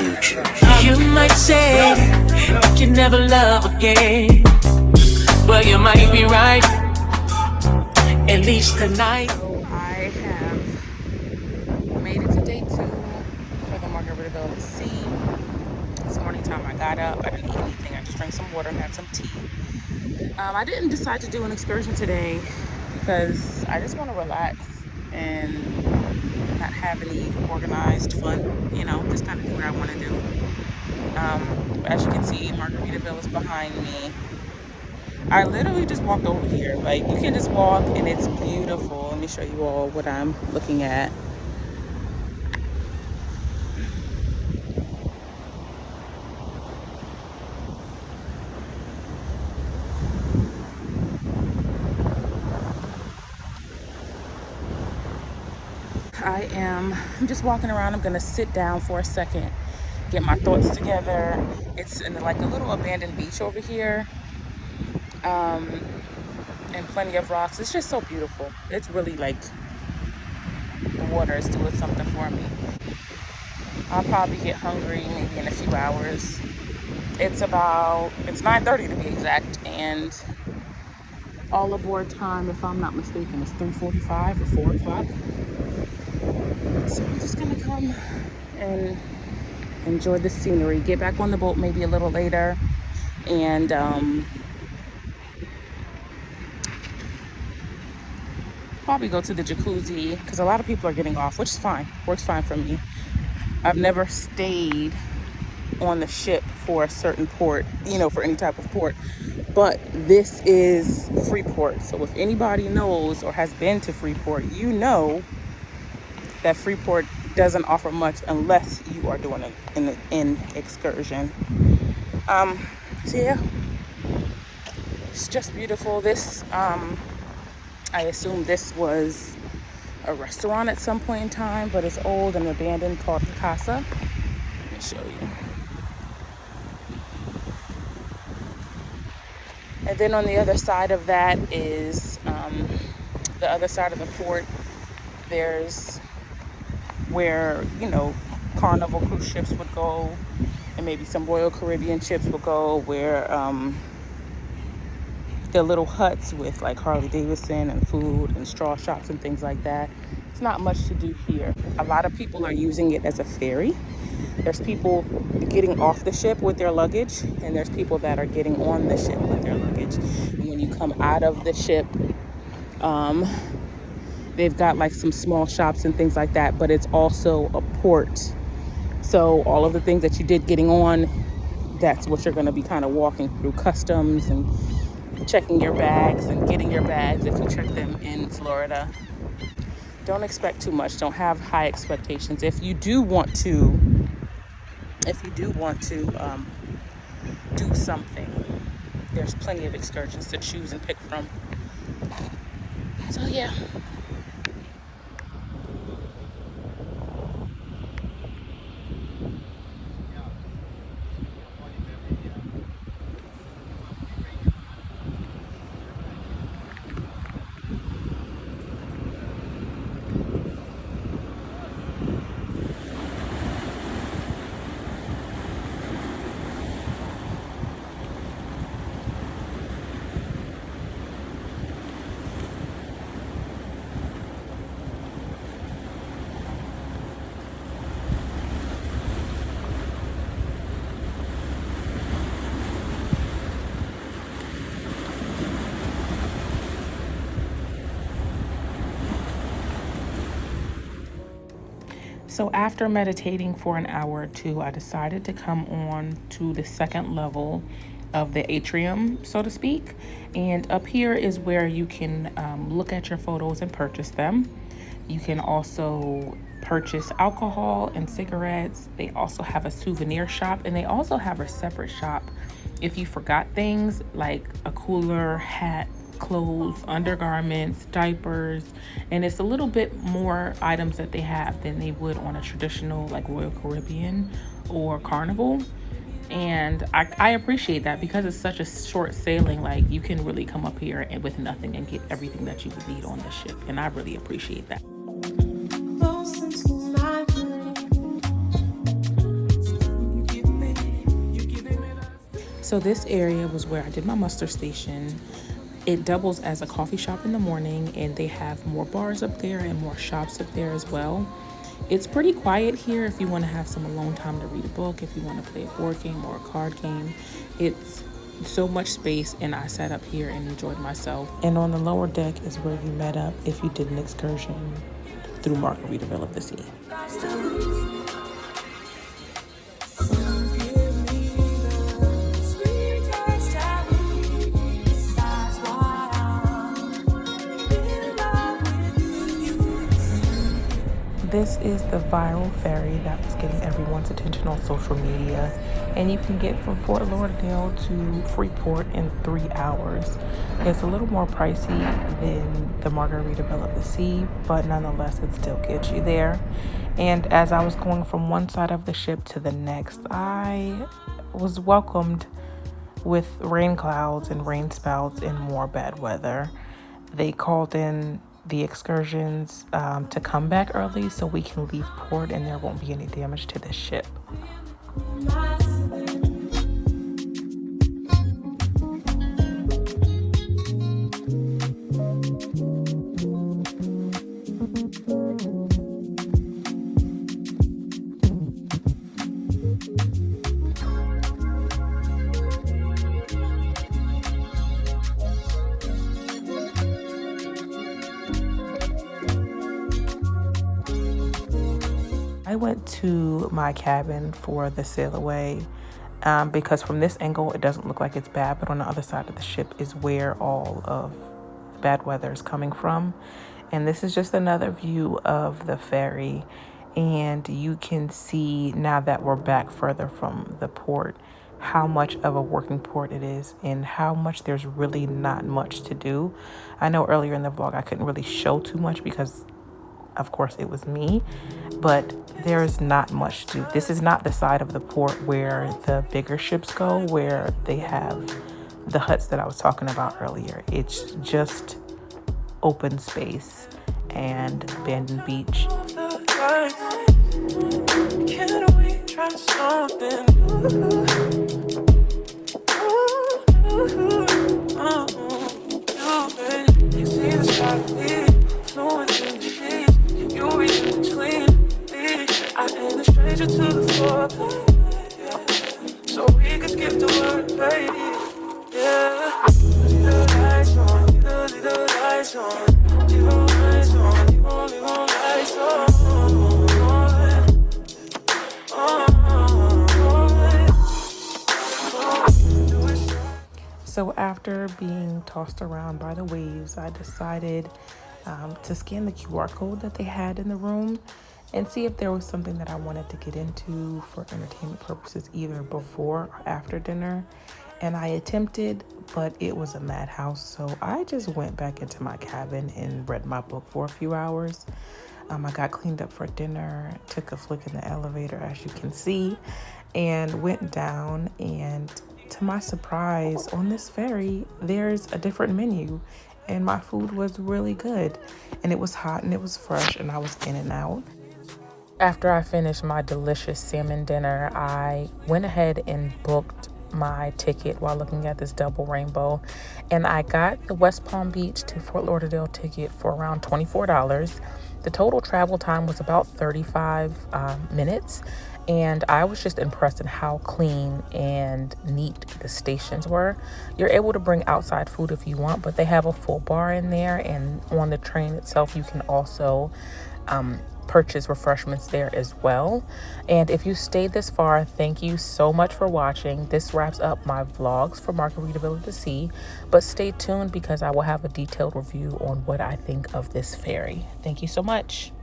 You might say you can never love again. Well, you might be right, at least tonight. I have made it to day 2 for the Margaritaville Sea. This morning time I got up, I didn't eat anything, I just drank some water and had some tea. I didn't decide to do an excursion today because I just want to relax and not have any organized fun, just kind of do what I want to do. As you can see, Margaritaville is behind me. I literally just walked over here. Like, you can just walk and it's beautiful. Let me show you all what I'm looking at. I'm just walking around. I'm gonna sit down for a second, get my thoughts together. It's in like a little abandoned beach over here, and plenty of rocks. It's just so beautiful. It's really like the water is doing something for me. I'll probably get hungry maybe in a few hours. It's 9:30 to be exact, and all aboard time, if I'm not mistaken, is 3:45 or 4 o'clock. So I'm just gonna come and enjoy the scenery, get back on the boat maybe a little later, and probably go to the jacuzzi, because a lot of people are getting off, which is fine, works fine for me. I've never stayed on the ship for a certain port, for any type of port, but this is Freeport. So if anybody knows or has been to Freeport, you know that Freeport doesn't offer much unless you are doing an excursion. So yeah, it's just beautiful. This, I assume this was a restaurant at some point in time, but it's old and abandoned, called Casa. Let me show you. And then on the other side of that is the other side of the port. There's where, Carnival cruise ships would go, and maybe some Royal Caribbean ships would go, where the little huts with like Harley Davidson and food and straw shops and things like that. It's not much to do here. A lot of people are using it as a ferry. There's people getting off the ship with their luggage, and there's people that are getting on the ship with their luggage. And when you come out of the ship, they've got like some small shops and things like that, but it's also a port. So all of the things that you did getting on, that's what you're going to be kind of walking through: customs and checking your bags and getting your bags if you check them in Florida. Don't expect too much. Don't have high expectations. If you do want to do something, there's plenty of excursions to choose and pick from. So yeah. So after meditating for an hour or two, I decided to come on to the second level of the atrium, so to speak. And up here is where you can look at your photos and purchase them. You can also purchase alcohol and cigarettes. They also have a souvenir shop, and they also have a separate shop if you forgot things like a cooler, hat, clothes, undergarments, diapers, and it's a little bit more items that they have than they would on a traditional like Royal Caribbean or Carnival. And I appreciate that, because it's such a short sailing. Like, you can really come up here and with nothing and get everything that you would need on the ship, and I really appreciate that. So this area was where I did my muster station. It doubles as a coffee shop in the morning, and they have more bars up there and more shops up there as well. It's pretty quiet here if you want to have some alone time to read a book, if you want to play a board game or a card game. It's so much space, and I sat up here and enjoyed myself. And on the lower deck is where you met up if you did an excursion through Margaritaville of the Sea. This is the viral ferry that was getting everyone's attention on social media, and you can get from Fort Lauderdale to Freeport in 3 hours. It's a little more pricey than the Margaritaville of the Sea, but nonetheless, it still gets you there. And as I was going from one side of the ship to the next, I was welcomed with rain clouds and rain spouts and more bad weather. They called in the excursions to come back early so we can leave port and there won't be any damage to the ship. I went to my cabin for the sail away because from this angle it doesn't look like it's bad, but on the other side of the ship is where all of the bad weather is coming from. And this is just another view of the ferry, and you can see now that we're back further from the port how much of a working port it is and how much there's really not much to do. I know earlier in the vlog I couldn't really show too much because of course it was me, but there's not much to do. This is not the side of the port where the bigger ships go, where they have the huts that I was talking about earlier. It's just open space and abandoned beach. Can we try something new? You see the sky flowing through the sheets. You reach in between me. I ain't a stranger to the foreplay. So we can skip the word, baby. Yeah. Leave the lights on, leave the lights on. Leave the lights on, leave the lights on. So after being tossed around by the waves, I decided to scan the QR code that they had in the room and see if there was something that I wanted to get into for entertainment purposes either before or after dinner. And I attempted, but it was a madhouse. So I just went back into my cabin and read my book for a few hours. I got cleaned up for dinner, took a flick in the elevator, as you can see, and went down. And to my surprise, on this ferry, there's a different menu, and my food was really good. And it was hot and it was fresh, and I was in and out. After I finished my delicious salmon dinner, I went ahead and booked my ticket while looking at this double rainbow, and I got the West Palm Beach to Fort Lauderdale ticket for around $24. The total travel time was about 35 minutes, and I was just impressed in how clean and neat the stations were. You're able to bring outside food if you want, but they have a full bar in there, and on the train itself you can also purchase refreshments there as well. And if you stayed this far, thank you so much for watching. This wraps up my vlogs for Margaritaville of the Sea, but stay tuned because I will have a detailed review on what I think of this ferry. Thank you so much.